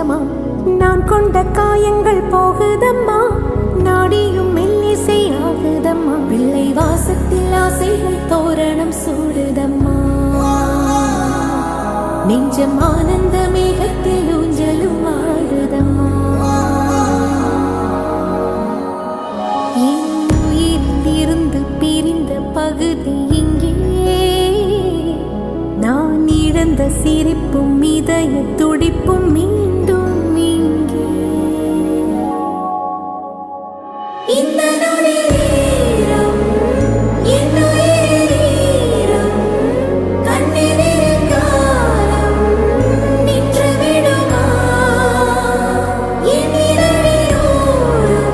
போகுதம்மா, நான் கொண்ட காயங்கள் போகுதம்மா, நாடியும் மெல்லிசை ஆகுதம்மா, பிள்ளை வாசத்தில் ஆசைகள் தோரணம் சூடுதம்மா, நெஞ்சம் ஆனந்த மேகத்தில் ஊஞ்சலும் ஆடுதம்மா. என் உயிரிலிருந்து பிரிந்த பகுதி இங்கே, நான் இழந்த சிரிப்பும் இதய துடிப்பும் மீண்டும் இங்கே.